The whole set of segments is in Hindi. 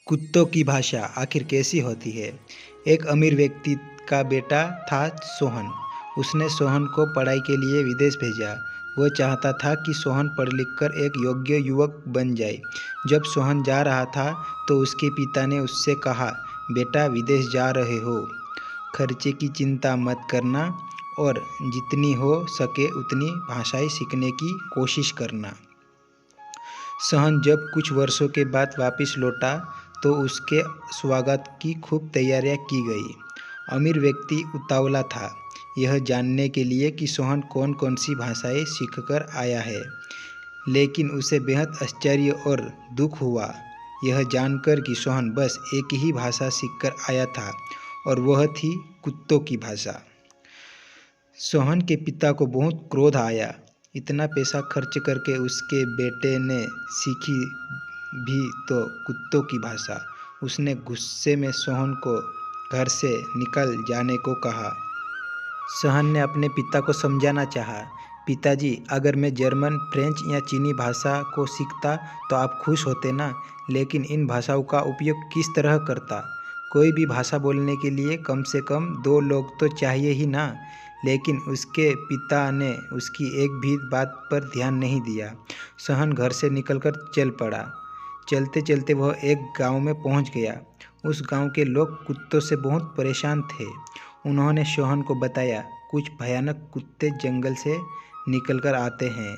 कुत्तों की भाषा आखिर कैसी होती है। एक अमीर व्यक्ति का बेटा था सोहन। उसने सोहन को पढ़ाई के लिए विदेश भेजा। वह चाहता था कि सोहन पढ़ लिख कर एक योग्य युवक बन जाए। जब सोहन जा रहा था तो उसके पिता ने उससे कहा, बेटा विदेश जा रहे हो, खर्चे की चिंता मत करना और जितनी हो सके उतनी भाषाएं सीखने की कोशिश करना। सोहन जब कुछ वर्षों के बाद वापस लौटा तो उसके स्वागत की खूब तैयारियां की गई। अमीर व्यक्ति उतावला था यह जानने के लिए कि सोहन कौन कौन सी भाषाएं सीखकर आया है, लेकिन उसे बेहद आश्चर्य और दुख हुआ यह जानकर कि सोहन बस एक ही भाषा सीखकर आया था और वह थी कुत्तों की भाषा। सोहन के पिता को बहुत क्रोध आया। इतना पैसा खर्च करके उसके बेटे ने सीखी भी तो कुत्तों की भाषा। उसने गुस्से में सोहन को घर से निकल जाने को कहा। सोहन ने अपने पिता को समझाना चाहा, पिताजी अगर मैं जर्मन, फ्रेंच या चीनी भाषा को सीखता तो आप खुश होते ना, लेकिन इन भाषाओं का उपयोग किस तरह करता। कोई भी भाषा बोलने के लिए कम से कम 2 लोग तो चाहिए ही ना। लेकिन उसके पिता ने उसकी एक भी बात पर ध्यान नहीं दिया। सोहन घर से निकलकर चल पड़ा। चलते चलते वह एक गांव में पहुंच गया। उस गांव के लोग कुत्तों से बहुत परेशान थे। उन्होंने सोहन को बताया, कुछ भयानक कुत्ते जंगल से निकलकर आते हैं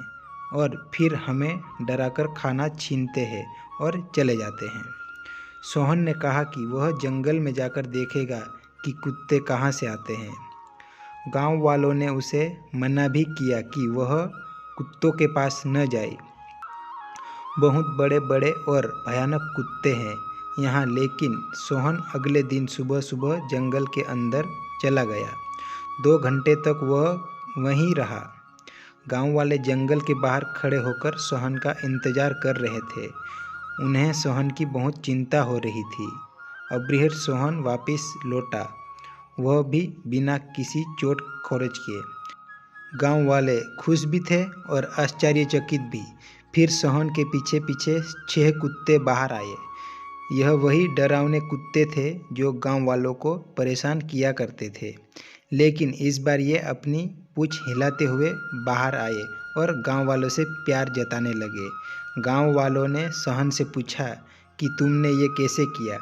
और फिर हमें डराकर खाना छीनते हैं और चले जाते हैं। सोहन ने कहा कि वह जंगल में जाकर देखेगा कि कुत्ते कहाँ से आते हैं। गांव वालों ने उसे मना भी किया कि वह कुत्तों के पास न जाए। बहुत बड़े बड़े और भयानक कुत्ते हैं यहाँ। लेकिन सोहन अगले दिन सुबह सुबह जंगल के अंदर चला गया। 2 घंटे तक वह वहीं रहा। गांव वाले जंगल के बाहर खड़े होकर सोहन का इंतजार कर रहे थे। उन्हें सोहन की बहुत चिंता हो रही थी। अबीर सोहन वापस लौटा, वह भी बिना किसी चोट खरोच के। गांव वाले खुश भी थे और आश्चर्यचकित भी। फिर सोहन के पीछे पीछे 6 कुत्ते बाहर आए। यह वही डरावने कुत्ते थे जो गांव वालों को परेशान किया करते थे। लेकिन इस बार ये अपनी पूंछ हिलाते हुए बाहर आए और गांव वालों से प्यार जताने लगे। गांव वालों ने सोहन से पूछा कि तुमने ये कैसे किया।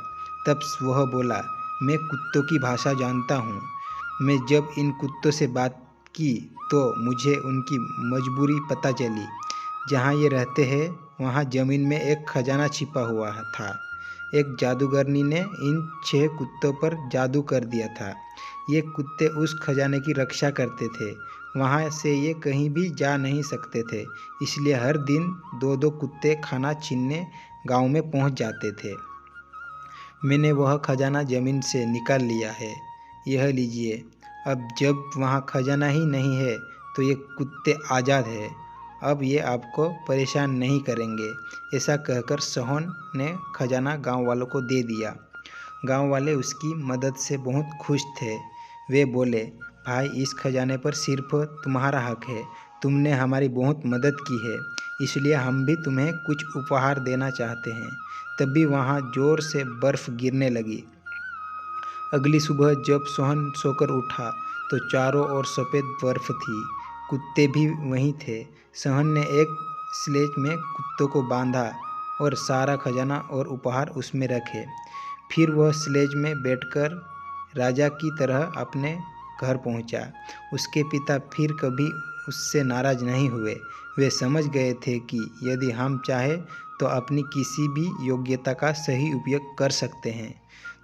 तब वह बोला, मैं कुत्तों की भाषा जानता हूँ। मैं जब इन कुत्तों से बात की तो मुझे उनकी मजबूरी पता चली। जहाँ ये रहते हैं वहाँ ज़मीन में एक खजाना छिपा हुआ था। एक जादूगरनी ने इन 6 कुत्तों पर जादू कर दिया था। ये कुत्ते उस खजाने की रक्षा करते थे। वहाँ से ये कहीं भी जा नहीं सकते थे, इसलिए हर दिन 2-2 कुत्ते खाना छीनने गांव में पहुँच जाते थे। मैंने वह खजाना ज़मीन से निकाल लिया है, यह लीजिए। अब जब वहाँ खजाना ही नहीं है तो ये कुत्ते आज़ाद हैं। अब ये आपको परेशान नहीं करेंगे। ऐसा कहकर सोहन ने खजाना गांव वालों को दे दिया। गांव वाले उसकी मदद से बहुत खुश थे। वे बोले, भाई इस खजाने पर सिर्फ तुम्हारा हक है। तुमने हमारी बहुत मदद की है, इसलिए हम भी तुम्हें कुछ उपहार देना चाहते हैं। तभी वहाँ ज़ोर से बर्फ़ गिरने लगी। अगली सुबह जब सोहन सोकर उठा तो चारों ओर सफ़ेद बर्फ़ थी। कुत्ते भी वहीं थे। सोहन ने एक स्लेज में कुत्तों को बांधा और सारा खजाना और उपहार उसमें रखे। फिर वह स्लेज में बैठकर राजा की तरह अपने घर पहुंचा। उसके पिता फिर कभी उससे नाराज़ नहीं हुए। वे समझ गए थे कि यदि हम चाहें तो अपनी किसी भी योग्यता का सही उपयोग कर सकते हैं।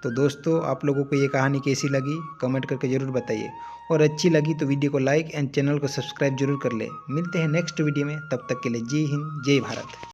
तो दोस्तों, आप लोगों को ये कहानी कैसी लगी कमेंट करके ज़रूर बताइए, और अच्छी लगी तो वीडियो को लाइक एंड चैनल को सब्सक्राइब जरूर कर ले। मिलते हैं नेक्स्ट वीडियो में, तब तक के लिए जय हिंद, जय भारत।